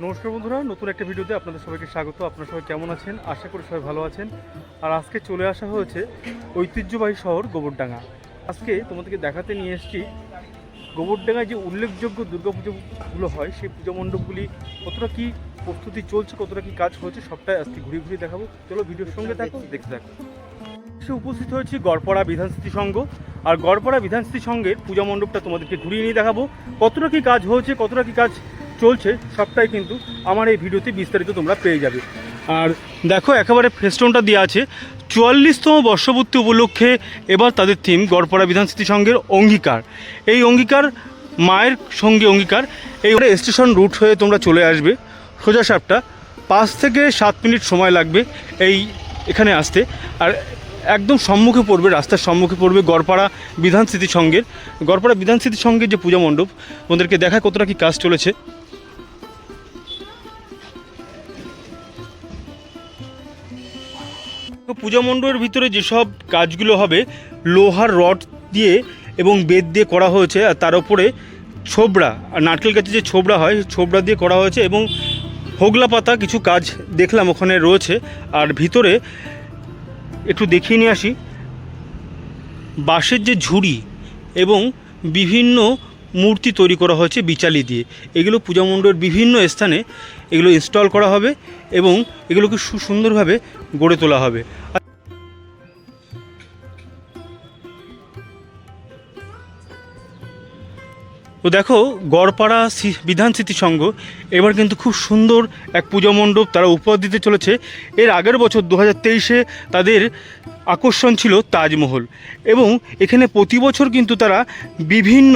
নমস্কার বন্ধুরা, নতুন একটা ভিডিওতে আপনাদের সবাইকে স্বাগত। আপনারা সবাই কেমন আছেন? আশা করি সবাই ভালো আছেন। আর আজকে চলে আসা হয়েছে ঐতিহ্যবাহী শহর গোবরডাঙ্গা। আজকে তোমাদেরকে দেখাতে নিয়ে এসেছি গোবরডাঙ্গায় যে উল্লেখযোগ্য দুর্গাপুজোগুলো হয় সেই পূজা মণ্ডপগুলি কতটা কী প্রস্তুতি চলছে, কতটা কী কাজ হয়েছে সবটাই আজকে ঘুরে ঘুরে দেখাবো। চলো ভিডিওর সঙ্গে থাকো, দেখতে থাকো। সে উপস্থিত হয়েছি গড়পাড়া বিধানস্মৃতি সংঘ। আর গড়পাড়া বিধানস্মৃতি সংঘের পূজা মণ্ডপটা তোমাদেরকে ঘুরিয়ে নিয়ে দেখাবো। কতটা কী কাজ হয়েছে, কতটা কী কাজ চলছে সবটাই কিন্তু আমার এই ভিডিওতে বিস্তারিত তোমরা পেয়ে যাবে। আর দেখো একেবারে ফেস্টনটা দেওয়া আছে 44তম বর্ষপূর্তি উপলক্ষে। এবার তাদের থিম গড়পাড়া বিধানস্মৃতি সংঘের অঙ্গীকার। এই অঙ্গীকার মায়ের সঙ্গে অঙ্গীকার। এই স্টেশন রুট হয়ে তোমরা চলে আসবে সোজা সাপটা, 5 থেকে 7 মিনিট সময় লাগবে এই এখানে আসতে। আর একদম সম্মুখে পড়বে, রাস্তার সম্মুখে পড়বে গড়পাড়া বিধানস্মৃতি সংঘের। গড়পাড়া বিধানস্মৃতি সংঘের যে পূজা মণ্ডপ ওদেরকে দেখায় কতটা কী কাজ চলেছে। পূজা মণ্ডপের ভিতরে যেসব কাজগুলো হবে লোহার রড দিয়ে এবং বেত দিয়ে করা হয়েছে। আর তার উপরে ছোবড়া আর নারকেল গাছে যে ছোবড়া হয় ছোবড়া দিয়ে করা হয়েছে এবং হোগলা পাতা কিছু কাজ দেখলাম ওখানে রয়েছে। আর ভিতরে একটু দেখিয়ে নিয়ে আসি, বাঁশের যে ঝুড়ি এবং বিভিন্ন মূর্তি তৈরি করা হয়েছে বিচালি দিয়ে। এগুলো পূজা মণ্ডপের বিভিন্ন স্থানে এগুলো ইনস্টল করা হবে এবং এগুলোকে সুন্দরভাবে গড়ে তোলা হবে। তো দেখো গড়পাড়া বিধানস্মৃতি সংঘ এবার কিন্তু খুব সুন্দর এক পূজা মণ্ডপ তারা উপহার দিতে চলেছে। এর আগের বছর 2023-এ তাদের আকর্ষণ ছিল তাজমহল এবং এখানে প্রতি বছর কিন্তু তারা বিভিন্ন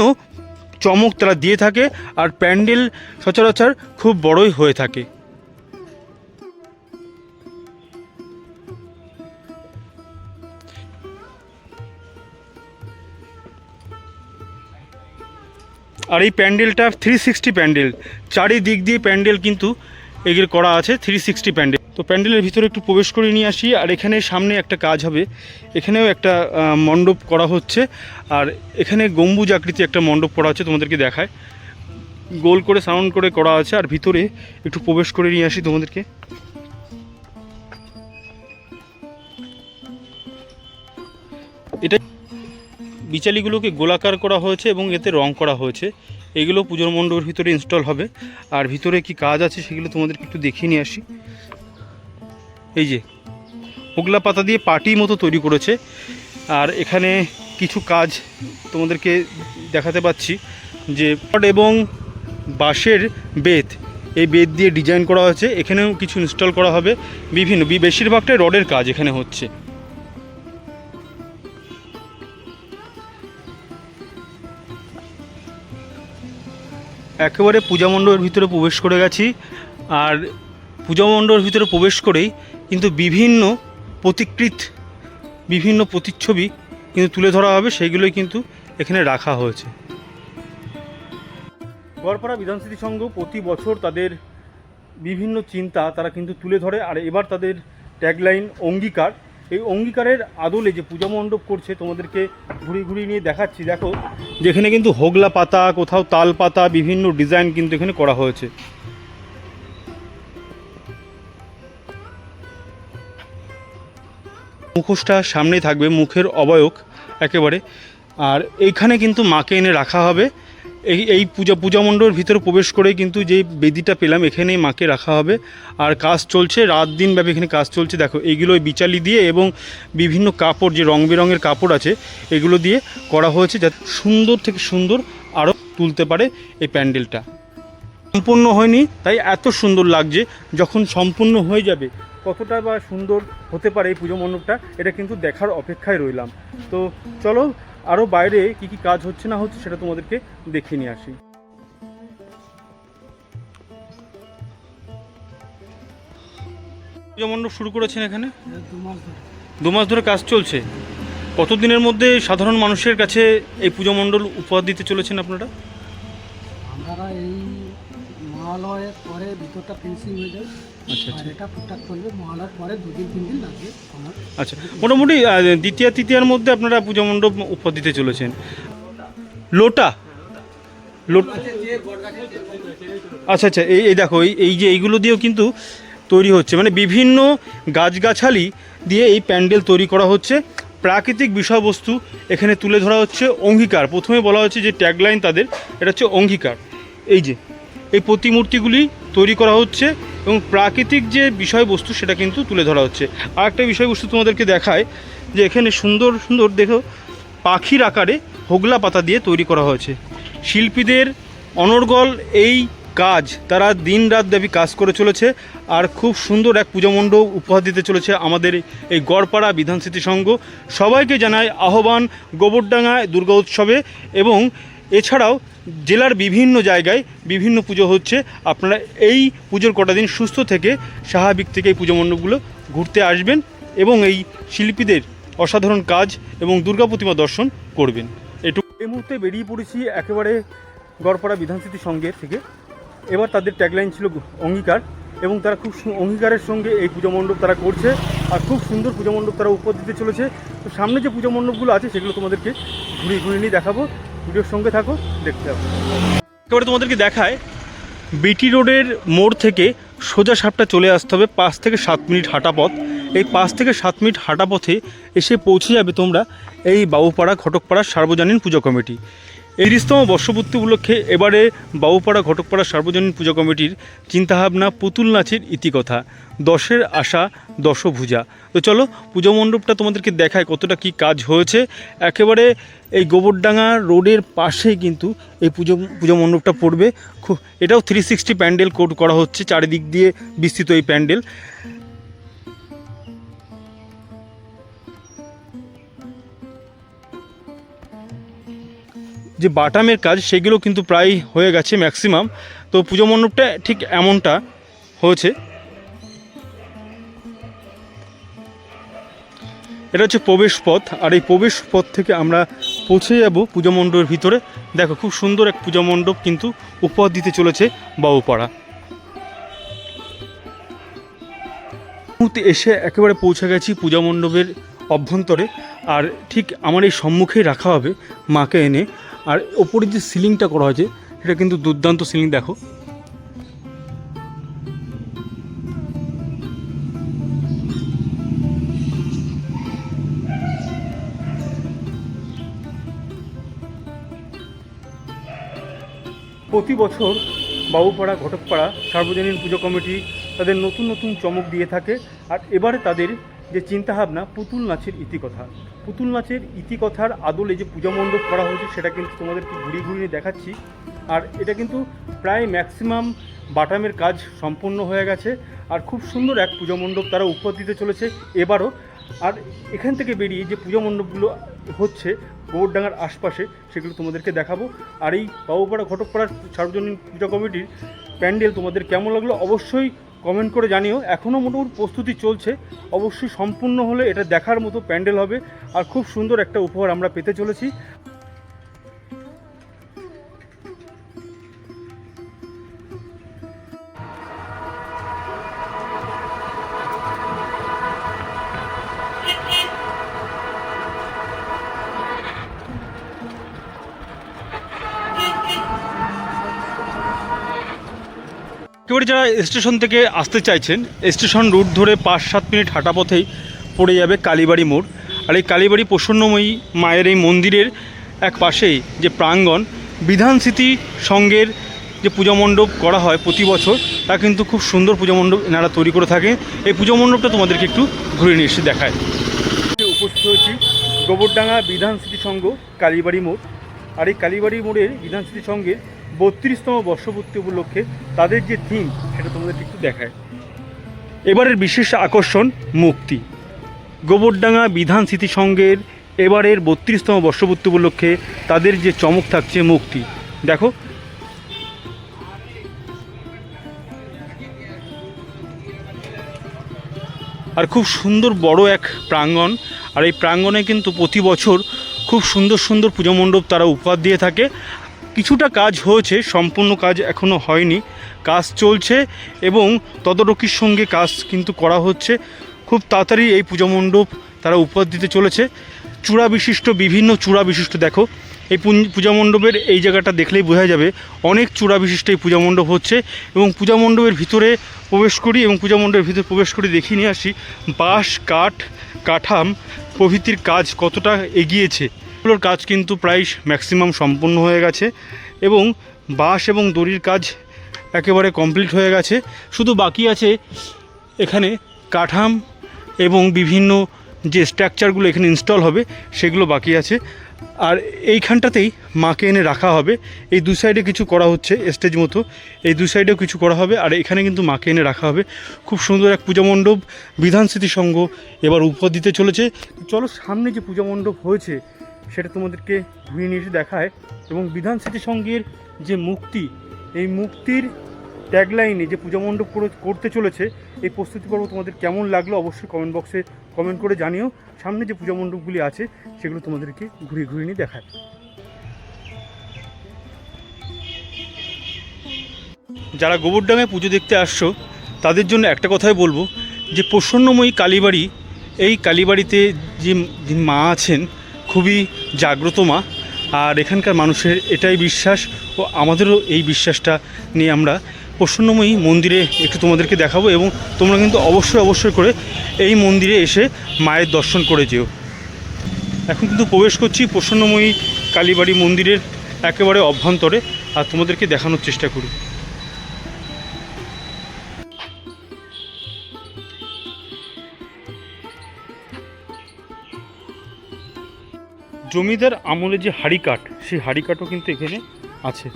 চমক তারা দিয়ে থাকে। আর প্যান্ডেল সচরাচর খুব বড়ই হয়ে থাকে। আর এই প্যান্ডেলটা 360 প্যান্ডেল, চারিদিক দিয়ে প্যান্ডেল কিন্তু এগুলো করা আছে 360 প্যান্ডেল। তো প্যান্ডেলের ভিতরে একটু প্রবেশ করে নিয়ে আসি। আর এখানে সামনে একটা কাজ হবে, এখানেও একটা মণ্ডপ করা হচ্ছে। আর এখানে গম্বুজ আকৃতি একটা মণ্ডপ করা হচ্ছে, তোমাদেরকে দেখায় গোল করে সাউন্ড করে করা আছে। আর ভিতরে একটু প্রবেশ করে নিয়ে আসি তোমাদেরকে। এটা বিচালিগুলোকে গোলাকার করা হয়েছে এবং এতে রং করা হয়েছে। এগুলো পুজোর মণ্ডপের ভিতরে ইনস্টল হবে। আর ভিতরে কি কাজ আছে সেগুলো তোমাদেরকে একটু দেখিয়ে নিয়ে আসি। এই যে হোগলা পাতা দিয়ে পাটি মতো তৈরি করেছে। আর এখানে কিছু কাজ তোমাদেরকে দেখাতে পাচ্ছি যে এবং বাঁশের বেত, এই বেত দিয়ে ডিজাইন করা হয়েছে। এখানেও কিছু ইনস্টল করা হবে বিভিন্ন, বেশিরভাগটাই রডের কাজ এখানে হচ্ছে। একেবারে পূজা মণ্ডপের ভিতরে প্রবেশ করে গেছি। আর পূজা মণ্ডপের ভিতরে প্রবেশ করেই কিন্তু বিভিন্ন প্রতিচ্ছবি কিন্তু তুলে ধরা হবে, সেইগুলোই কিন্তু এখানে রাখা হয়েছে। গড়পাড়া বিধানস্মৃতি সংঘ প্রতি বছর তাদের বিভিন্ন চিন্তা তারা কিন্তু তুলে ধরে। আর এবার তাদের ট্যাগলাইন অঙ্গীকার। এই অঙ্গীকারের আদলে যে পূজা মণ্ডপ করছে তোমাদেরকে ঘুরিয়ে নিয়ে দেখাচ্ছি। দেখো যেখানে কিন্তু হোগলা পাতা, কোথাও তাল পাতা, বিভিন্ন ডিজাইন কিন্তু এখানে করা হয়েছে। মুখোশটা সামনেই থাকবে, মুখের অবয়ব একেবারে। আর এইখানে কিন্তু মাকে এনে রাখা হবে। এই পূজা মণ্ডপের ভিতরে প্রবেশ করে কিন্তু যে বেদিটা পেলাম এখানেই মাকে রাখা হবে। আর কাজ চলছে রাত দিন ব্যাপী, এখানে কাজ চলছে। দেখো এইগুলো বিচালি দিয়ে এবং বিভিন্ন কাপড়, যে রং বেরঙের কাপড় আছে এগুলো দিয়ে করা হয়েছে যাতে সুন্দর থেকে সুন্দর আরও তুলতে পারে এই প্যান্ডেলটা। সম্পূর্ণ হয়নি তাই এত সুন্দর লাগছে। যখন সম্পূর্ণ হয়ে যাবে কতটা বা সুন্দর হতে পারে এই পুজো মণ্ডপটা, এটা কিন্তু দেখার অপেক্ষায় রইলাম। তো চলো আরও বাইরে কি কি কাজ হচ্ছে না হচ্ছে সেটা তোমাদেরকে দেখিয়ে নিয়ে আসি। পুজো মণ্ডপ শুরু করেছেন এখানে? 2 মাস ধরে কাজ চলছে। কতদিনের মধ্যে সাধারণ মানুষের কাছে এই পুজো মণ্ডল উপহার দিতে চলেছেন আপনারা? আমরা এই মহালয়ের পরে ভিতরটা ফিনিশিং হয়ে যায়। আচ্ছা আর এটা টুকটাক করবে মহালয়ার পরে 2-3 দিন লাগবে আমার। আচ্ছা, মোটামুটি দ্বিতীয় তৃতীয়ার মধ্যে আপনারা পুজো মণ্ডপ উপহার দিতে চলেছেন। লোটা আচ্ছা আচ্ছা, এই দেখো এই যে এইগুলো দিয়েও কিন্তু তৈরি হচ্ছে, মানে বিভিন্ন গাছগাছালি দিয়ে এই প্যান্ডেল তৈরি করা হচ্ছে। প্রাকৃতিক বিষয়বস্তু এখানে তুলে ধরা হচ্ছে। অঙ্গীকার, প্রথমে বলা হচ্ছে যে ট্যাগলাইন তাদের, এটা হচ্ছে অঙ্গীকার। এই যে এই প্রতিমূর্তিগুলি তৈরি করা হচ্ছে এবং প্রাকৃতিক যে বিষয়বস্তু সেটা কিন্তু তুলে ধরা হচ্ছে। আর একটা বিষয়বস্তু তোমাদেরকে দেখায় যে এখানে সুন্দর সুন্দর দেখো পাখির আকারে হোগলা পাতা দিয়ে তৈরি করা হয়েছে। শিল্পীদের অনর্গল এই কাজ, তারা দিন রাত ব্যাপী কাজ করে চলেছে আর খুব সুন্দর এক পুজো মণ্ডপ উপহার দিতে চলেছে আমাদের এই গড়পাড়া বিধান স্মৃতি সংঘ। সবাইকে জানায় আহ্বান গোবরডাঙ্গায় দুর্গা উৎসবে, এবং এছাড়াও জেলার বিভিন্ন জায়গায় বিভিন্ন পুজো হচ্ছে। আপনারা এই পুজোর কটা দিন সুস্থ থেকে স্বাভাবিক থেকে এই পুজো মণ্ডপগুলো ঘুরতে আসবেন এবং এই শিল্পীদের অসাধারণ কাজ এবং দুর্গা প্রতিমা দর্শন করবেন। এটুকু। এই মুহূর্তে বেরিয়ে পড়েছি একেবারে গড়পাড়া বিধান স্মৃতি সংঘের থেকে। এবার তাদের ট্যাগলাইন ছিল অঙ্গীকার, এবং তারা খুব অঙ্গীকারের সঙ্গে এই পুজো মণ্ডপ তারা করছে আর খুব সুন্দর পুজো মণ্ডপ তারা উপহার দিতে চলেছে। তো সামনে যে পুজো মণ্ডপগুলো আছে সেগুলো তোমাদেরকে ঘুরিয়ে ঘুরিয়ে নিয়ে দেখাবো। ভিডিওর সঙ্গে থাকো, দেখতে হবে। একেবারে তোমাদেরকে দেখায় বিটি রোডের মোড় থেকে সোজা সাপটা চলে আসতে হবে। 5 থেকে 7 মিনিট হাঁটা পথ। এই 5 থেকে 7 মিনিট হাঁটা পথে এসে পৌঁছে যাবে তোমরা এই বাবুপাড়া ঘটকপাড়া সার্বজনীন পুজো কমিটি। 30তম বর্ষপূর্তি উপলক্ষে এবারে বাবুপাড়া ঘটকপাড়া সার্বজনীন পুজো কমিটির চিন্তাভাবনা পুতুল নাচের ইতিকথা, 10-এর আশা 10 ভুজা। তো চলো পুজো মণ্ডপটা তোমাদেরকে দেখায় কতটা কি কাজ হয়েছে। একেবারে এই গোবরডাঙ্গা রোডের পাশেই কিন্তু এই পুজো মণ্ডপটা পড়বে। খুব এটাও 360 প্যান্ডেল কোড করা হচ্ছে, চারিদিক দিয়ে বিস্তৃত এই প্যান্ডেল। যে বাটামের কাজ সেগুলো কিন্তু প্রায় হয়ে গেছে ম্যাক্সিমাম। তো পুজো মণ্ডপটা ঠিক এমনটা হয়েছে। এটা হচ্ছে প্রবেশ পথ, আর এই প্রবেশ পথ থেকে আমরা পৌঁছে যাব পুজো মণ্ডপের ভিতরে। দেখো খুব সুন্দর এক পুজো মণ্ডপ কিন্তু উপহার দিতে চলেছে বাবুপাড়া। মুহূর্তে এসে একেবারে পৌঁছে গেছি পূজা মণ্ডপের অভ্যন্তরে, আর ঠিক আমার এই সম্মুখেই রাখা হবে মাকে এনে। আর ওপরে যে সিলিংটা করা হয়েছে সেটা কিন্তু দুর্দান্ত সিলিং। দেখো প্রতি বছর বাবুপাড়া ঘটকপাড়া সার্বজনীন পুজো কমিটি তাদের নতুন নতুন চমক দিয়ে থাকে। আর এবারে তাদের যে চিন্তাভাবনা পুতুল নাচের ইতিকথা, পুতুল নাচের ইতিকথার আদলে যে পূজা মণ্ডপ করা হয়েছে সেটা কিন্তু তোমাদেরকে ঘুরিয়ে ঘুরিয়ে দেখাচ্ছি। আর এটা কিন্তু প্রায় ম্যাক্সিমাম বাটামের কাজ সম্পূর্ণ হয়ে গেছে আর খুব সুন্দর এক পূজা মণ্ডপ তারা উপহার দিতে চলেছে এবারও। আর এখান থেকে বেরিয়ে যে পূজা মণ্ডপগুলো হচ্ছে গোবরডাঙ্গার আশপাশে সেগুলো তোমাদেরকে দেখাবো। আর এই বাবুপাড়া ঘটকপাড়ার সার্বজনীন পূজা কমিটির প্যান্ডেল তোমাদের কেমন লাগলো অবশ্যই কমেন্ট করে জানিও। এখনও মোটামুটি প্রস্তুতি চলছে, অবশ্যই সম্পূর্ণ হলে এটা দেখার মতো প্যান্ডেল হবে আর খুব সুন্দর একটা উপহার আমরা পেতে চলেছি। একেবারে যারা স্টেশন থেকে আসতে চাইছেন, স্টেশন রুট ধরে 5-7 মিনিট হাঁটা পথেই পড়ে যাবে কালীবাড়ি মোড়। আর এই কালীবাড়ি প্রসন্নময়ী মায়ের এই মন্দিরের এক পাশেই যে প্রাঙ্গণ, বিধান স্মৃতি সংঘের যে পূজা মণ্ডপ করা হয় প্রতি বছর, তা কিন্তু খুব সুন্দর পূজা মণ্ডপ এনারা তৈরি করে থাকে। এই পূজা মণ্ডপটা তোমাদেরকে একটু ঘুরে নিয়ে এসে দেখায়। উপস্থিত হয়েছি গোবরডাঙ্গা বিধান স্মৃতি সংঘ কালীবাড়ি মোড়। আর এই কালীবাড়ি মোড়ের বিধান স্মৃতি সংঘের 32তম বর্ষপূর্তি উপলক্ষে তাদের যে থিম সেটা তোমাদের একটু দেখায়। এবারের বিশেষ আকর্ষণ মুক্তি। গোবরডাঙ্গা বিধান স্মৃতি সংঘের এবারের 32তম বর্ষপূর্তি উপলক্ষে তাদের যে চমক থাকছে মুক্তি। দেখো, আর খুব সুন্দর বড় এক প্রাঙ্গণ। আর এই প্রাঙ্গণে কিন্তু প্রতি বছর খুব সুন্দর সুন্দর পূজা মণ্ডপ তারা উপহার দিয়ে থাকে। কিছুটা কাজ হয়েছে, সম্পূর্ণ কাজ এখনও হয়নি, কাজ চলছে এবং তদারকির সঙ্গে কাজ কিন্তু করা হচ্ছে। খুব তাড়াতাড়ি এই পূজা মণ্ডপ তারা উপহার দিতে চলেছে। চূড়া বিশিষ্ট, বিভিন্ন চূড়া বিশিষ্ট, দেখো এই পূজা মণ্ডপের এই জায়গাটা দেখলেই বোঝা যাবে অনেক চূড়া বিশিষ্ট এই পূজা মণ্ডপ হচ্ছে। এবং পূজা মণ্ডপের ভিতরে প্রবেশ করি এবং পূজা মণ্ডপের ভিতরে প্রবেশ করে দেখিয়ে নিয়ে আসি বাঁশ, কাঠ, কাঠাম প্রভৃতির কাজ কতটা এগিয়েছে। এগুলোর কাজ কিন্তু প্রায় ম্যাক্সিমাম সম্পূর্ণ হয়ে গেছে এবং বাঁশ এবং দড়ির কাজ একেবারে কমপ্লিট হয়ে গেছে। শুধু বাকি আছে এখানে কাঠাম এবং বিভিন্ন যে স্ট্রাকচারগুলো এখানে ইনস্টল হবে সেগুলো বাকি আছে। আর এইখানটাতেই মাকে এনে রাখা হবে। এই দু সাইডে কিছু করা হচ্ছে স্টেজ মতো, এই দু সাইডেও কিছু করা হবে। আর এখানে কিন্তু মাকে এনে রাখা হবে। খুব সুন্দর এক পূজা মণ্ডপ বিধান স্মৃতি সংঘ এবার উপহার দিতে চলেছে। চলো সামনে যে পূজা মণ্ডপ হয়েছে সেটা তোমাদেরকে ঘুরিয়ে নিয়ে এসে দেখায়। এবং বিধান স্মৃতি সংঘের যে মুক্তি, এই মুক্তির ট্যাগলাইনে যে পূজা মণ্ডপ করতে চলেছে, এই প্রস্তুতি পর্ব তোমাদের কেমন লাগলো অবশ্যই কমেন্ট বক্সে কমেন্ট করে জানিও। সামনে যে পূজা মণ্ডপগুলি আছে সেগুলো তোমাদেরকে ঘুরিয়ে ঘুরিয়ে নিয়ে দেখায়। যারা গোবরডাঙ্গায় পুজো দেখতে আসছো তাদের জন্য একটা কথাই বলবো যে প্রসন্নময়ী কালীবাড়ি, এই কালীবাড়িতে যে মা আছেন খুবই জাগ্রত মা। আর এখানকার মানুষের এটাই বিশ্বাস ও আমাদেরও এই বিশ্বাসটা নিয়ে আমরা প্রসন্নময়ী মন্দিরে একটু তোমাদেরকে দেখাবো। এবং তোমরা কিন্তু অবশ্যই করে এই মন্দিরে এসে মায়ের দর্শন করে যেও। এখন কিন্তু প্রবেশ করছি প্রসন্নময়ী কালীবাড়ি মন্দিরের একেবারে অভ্যন্তরে, আর তোমাদেরকে দেখানোর চেষ্টা করি। জমিদার আমলে যে হাড়িকাঠ, সেই হাড়িকাঠও কিন্তু এখানে আছে।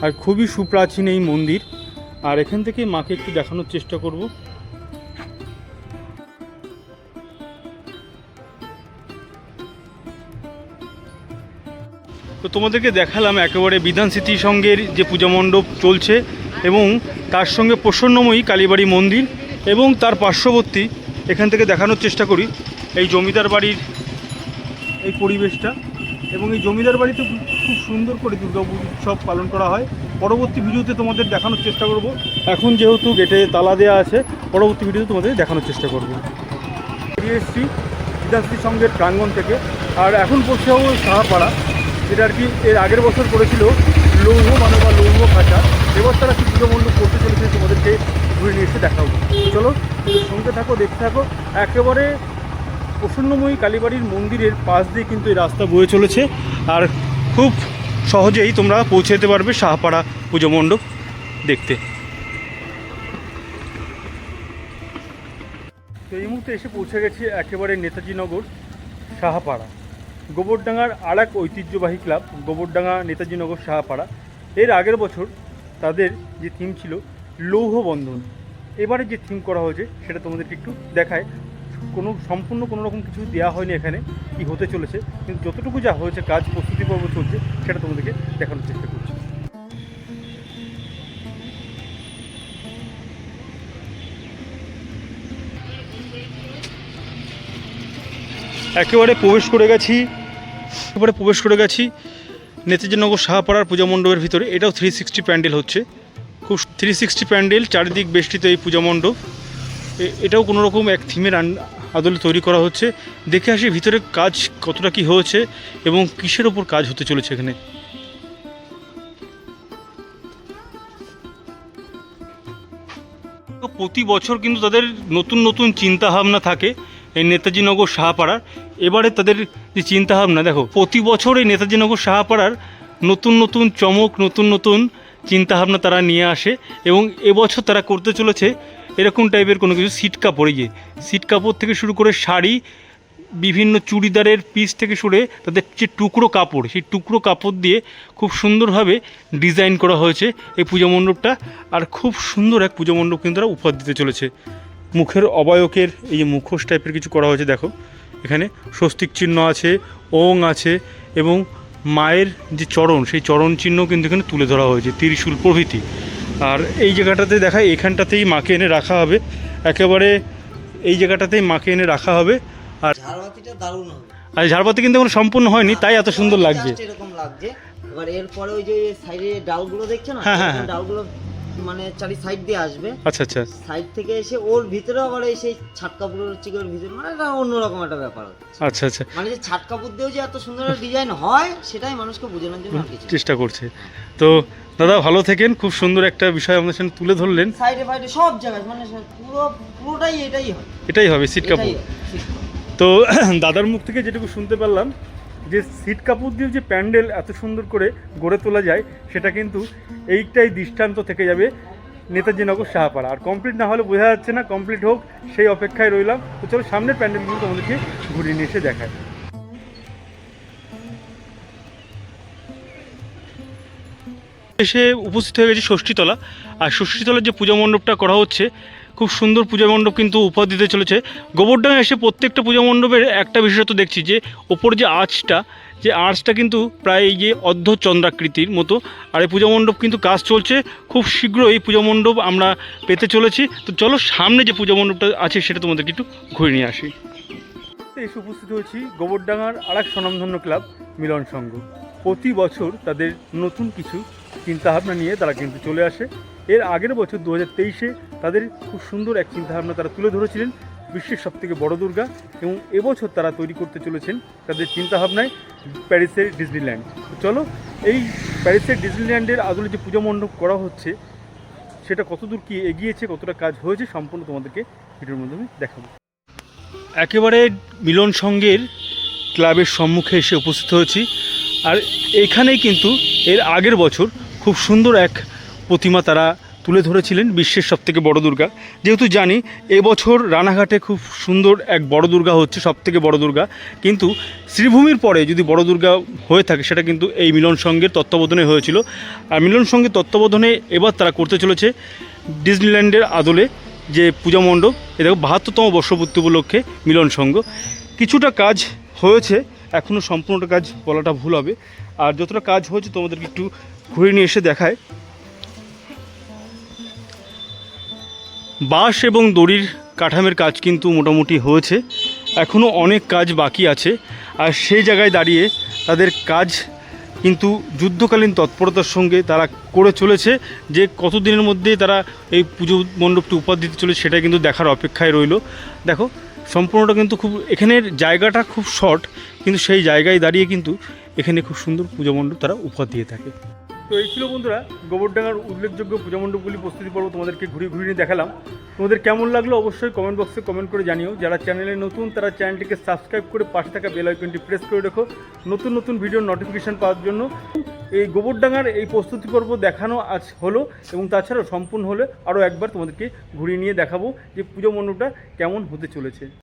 আর খুবই সুপ্রাচীন এই মন্দির। আর এখান থেকে মাকে একটু দেখানোর চেষ্টা করব। তো তোমাদেরকে দেখালাম একেবারে বিধান স্মৃতি সংঘের যে পূজা মণ্ডপ চলছে এবং তার সঙ্গে প্রসন্নময়ী কালীবাড়ি মন্দির এবং তার পার্শ্ববর্তী। এখান থেকে দেখানোর চেষ্টা করি এই জমিদার বাড়ির এই পরিবেশটা। এবং এই জমিদার বাড়িতে খুব সুন্দর করে দুর্গাপুজো উৎসব পালন করা হয়। পরবর্তী ভিডিওতে তোমাদের দেখানোর চেষ্টা করব। এখন যেহেতু গেটে তালা দেওয়া আছে, পরবর্তী ভিডিওতে তোমাদের দেখানোর চেষ্টা করব। বেরিয়ে এসেছি বিধান স্মৃতি সংঘের প্রাঙ্গণ থেকে। আর এখন পড়ছে সাহাপাড়া, যেটা আর কি এর আগের বছর করেছিল লৌহ মানে বা লৌহ খাঁচা। এবার তারা কি পুজো মণ্ডপ করতে চলেছে তোমাদেরকে ঘুরে নিয়ে এসে দেখাবো। চলো সঙ্গে থাকো, দেখতে থাকো। একেবারে প্রসন্নময়ী কালীবাড়ির মন্দিরের পাশ দিয়ে কিন্তু এই রাস্তা বয়ে চলেছে। আর খুব সহজেই তোমরা পৌঁছে যেতে পারবে সাহাপাড়া পুজো মণ্ডপ দেখতে। তো এই মুহূর্তে এসে পৌঁছে গেছি একেবারে নেতাজি নগর সাহাপাড়া, গোবরডাঙ্গার আর এক ঐতিহ্যবাহী ক্লাব গোবরডাঙ্গা নেতাজি নগর সাহাপাড়া। এর আগের বছর তাদের যে থিম ছিল লৌহ বন্ধন, এবারে যে থিম করা হয়েছে সেটা তোমাদেরকে একটু দেখায়। সম্পূর্ণ কোনো রকম কিছু দেওয়া হয়নি এখানে কি হতে চলেছে, কিন্তু যতটুকু যা হয়েছে কাজ প্রস্তুতি পর্ব চলছে সেটা তোমাদেরকে দেখানোর চেষ্টা করছি। একেবারে প্রবেশ করে গেছি নেতাজি নগর সাহাপাড়ার পূজা মণ্ডপের ভিতরে। এটাও 360 প্যান্ডেল হচ্ছে, খুব 360 প্যান্ডেল, চারিদিক বেষ্টিত এই পূজা মণ্ডপ। এটাও কোনো রকম এক থিমের আদলে তৈরি করা হচ্ছে। দেখে আসি ভিতরে কাজ কতটা কি হয়েছে এবং কিসের ওপর কাজ হতে চলেছে এখানে। প্রতি বছর কিন্তু তাদের নতুন নতুন চিন্তাভাবনা থাকে এই নেতাজি নগর সাহাপাড়ার। এবারে তাদের যে চিন্তাভাবনা দেখো, প্রতি বছর এই নেতাজি নগর সাহাপাড়ার নতুন নতুন চমক, নতুন নতুন চিন্তাভাবনা তারা নিয়ে আসে। এবং এবছর তারা করতে চলেছে এরকম টাইপের কোনো কিছু সিট কাপড়, সিট কাপড় থেকে শুরু করে শাড়ি, বিভিন্ন চুড়িদারের পিস থেকে সরে তাদের যে টুকরো কাপড়, সেই টুকরো কাপড় দিয়ে খুব সুন্দরভাবে ডিজাইন করা হয়েছে এই পূজা মণ্ডপটা। আর খুব সুন্দর এক পূজা মণ্ডপ কিন্তু তারা উপহার দিতে চলেছে। মুখের অবয়কের এই যে মুখোশ টাইপের কিছু করা হয়েছে, দেখো এখানে স্বস্তিক চিহ্ন আছে, ওং আছে এবং মায়ের যে চরণ, সেই চরণ চিহ্ন কিন্তু এখানে তুলে ধরা হয়েছে, ত্রিশূল প্রভৃতি। আর এই জায়গাটাতে দেখায় এখানটাতেই মাকে এনে রাখা হবে, একেবারে এই জায়গাটাতেই মাকে এনে রাখা হবে। আর ঝাড়বাতিটা দারুণ হবে। আর ঝাড়বাতি কিন্তু এখন সম্পূর্ণ হয়নি, তাই এত সুন্দর লাগছে। Just এরকম লাগছে। এবার এরপরে ওই যে সাইডে ডালগুলো দেখছো না, হ্যাঁ, হ্যাঁ, হ্যাঁ। ডালগুলো মানে চারি সাইড দিয়ে আসবে, আচ্ছা আচ্ছা সাইড থেকে এসে ওর ভিতরে আবার এই সেই ছাট কাপড়ের চিকের ভিতরে, মানে এটা অন্যরকম একটা ব্যাপার হচ্ছে। আচ্ছা আচ্ছা, মানে যে ছাট কাপড় দিয়েও যে এত সুন্দর ডিজাইন হয় সেটাই মানুষকে বোঝানোর জন্য আর কিছু। চেষ্টা করছে। তো দাদা ভালো থেকেন, খুব সুন্দর একটা বিষয় আমাদের সামনে তুলে ধরলেন। সাইডে ফাইডে সব জায়গায় মানে পুরোটাই এটাই হয়, এটাই হবে সিট কাপড়। এটাই হয়, ঠিক। তো দাদার মুখ থেকে যেটুকু শুনতে পারলাম যে সিট কাপড় দিয়ে যে প্যান্ডেল এত সুন্দর করে গড়ে তোলা যায়, সেটা কিন্তু এইটাই দৃষ্টান্ত থেকে যাবে নেতাজি নগর শাহপাড়া। আর কমপ্লিট না হলে বোঝা যাচ্ছে না, কমপ্লিট হোক সেই অপেক্ষায় রইলাম। তো চলো সামনের প্যান্ডেলগুলো তোমাদেরকে ঘুরিয়ে নিয়ে এসে দেখায়। এসে উপস্থিত হয়ে গেছে ষষ্ঠীতলা। আর ষষ্ঠীতলার যে পূজা মণ্ডপটা করা হচ্ছে, খুব সুন্দর পূজা মণ্ডপ কিন্তু উপহার দিতে চলেছে। গোবরডাঙ্গা এসে প্রত্যেকটা পূজা মণ্ডপের একটা বিশেষত্ব দেখছি, যে ওপর যে আর্চটা কিন্তু প্রায় এই যে অর্ধচন্দ্রাকৃতির মতো। আর এই পূজা মণ্ডপ কিন্তু কাজ চলছে, খুব শীঘ্রই এই পূজা মণ্ডপ আমরা পেতে চলেছি। তো চলো সামনে যে পূজা মণ্ডপটা আছে সেটা তোমাদেরকে একটু ঘুরে নিয়ে আসি। এসে উপস্থিত হয়েছি গোবরডাঙ্গার আরেক স্বনামধন্য ক্লাব মিলন সংঘ। প্রতি বছর তাদের নতুন কিছু চিন্তাভাবনা নিয়ে তারা কিন্তু চলে আসে। এর আগের বছর 2023-এ তাদের খুব সুন্দর এক চিন্তাভাবনা তারা তুলে ধরেছিলেন, বিশ্বের সবথেকে বড় দুর্গা। এবং এবছর তারা তৈরি করতে চলেছেন তাদের চিন্তাভাবনায় প্যারিসের ডিজনিল্যান্ড। তো চলো এই প্যারিসের ডিজনিল্যান্ডের আদলে যে পূজা মণ্ডপ করা হচ্ছে সেটা কতদূর কি এগিয়েছে, কতটা কাজ হয়েছে, সম্পূর্ণ তোমাদেরকে ভিডিওর মাধ্যমে দেখাবো। একেবারে মিলন সংঘের ক্লাবের সম্মুখে এসে উপস্থিত হয়েছি। আর এখানেই কিন্তু এর আগের বছর খুব সুন্দর এক প্রতিমা তারা তুলে ধরেছিলেন, বিশ্বের সবথেকে বড় দুর্গা। যেহেতু জানি এবছর রানাঘাটে খুব সুন্দর এক বড় দুর্গা হচ্ছে, সবথেকে বড় দুর্গা। কিন্তু শ্রীভূমির পরে যদি বড় দুর্গা হয়ে থাকে সেটা কিন্তু এই মিলন সংঘের তত্ত্বাবধানে হয়েছিল। আর মিলন সংঘের তত্ত্বাবধানে এবার তারা করতে চলেছে ডিজনিল্যান্ডের আদলে যে পূজা মণ্ডপ। এ দেখো 72তম বর্ষপূর্তি উপলক্ষে মিলন সংঘ। কিছুটা কাজ হয়েছে, এখনও সম্পূর্ণটা কাজ বলাটা ভুল হবে। আর যতটা কাজ হয়েছে তোমাদেরকে একটু ঘুরে নিয়ে এসে দেখায়। বাঁশ এবং দড়ির কাঠামের কাজ কিন্তু মোটামুটি হয়েছে, এখনও অনেক কাজ বাকি আছে। আর সেই জায়গায় দাঁড়িয়ে তাদের কাজ কিন্তু যুদ্ধকালীন তৎপরতার সঙ্গে তারা করে চলেছে। যে কতদিনের মধ্যে তারা এই পুজো মণ্ডপটি উপহার দিতে চলেছে সেটা কিন্তু দেখার অপেক্ষায় রইল। দেখো সম্পূর্ণটা কিন্তু খুব, এখানের জায়গাটা খুব শর্ট, কিন্তু সেই জায়গায় দাঁড়িয়ে কিন্তু এখানে খুব সুন্দর পূজা মণ্ডপ তারা উপহার দিয়ে থাকে। তো এই ছিল বন্ধুরা গোবরডাঙ্গার উল্লেখযোগ্য পূজা মণ্ডপগুলি প্রস্তুতি পর্ব তোমাদেরকে ঘুরিয়ে ঘুরিয়ে দেখালাম। তোমাদের কেমন লাগলো অবশ্যই কমেন্ট বক্সে কমেন্ট করে জানিও। যারা চ্যানেলে নতুন তারা চ্যানেলটিকে সাবস্ক্রাইব করে পাশে থাকা বেল আইকনটি প্রেস করে রেখো নতুন নতুন ভিডিওর নোটিফিকেশান পাওয়ার জন্য। এই গোবরডাঙ্গার এই প্রস্তুতি পর্ব দেখানো আজ হলো, এবং তাছাড়াও সম্পূর্ণ হলে আরও একবার তোমাদেরকে ঘুরিয়ে নিয়ে দেখাবো যে পূজা মণ্ডপটা কেমন হতে চলেছে।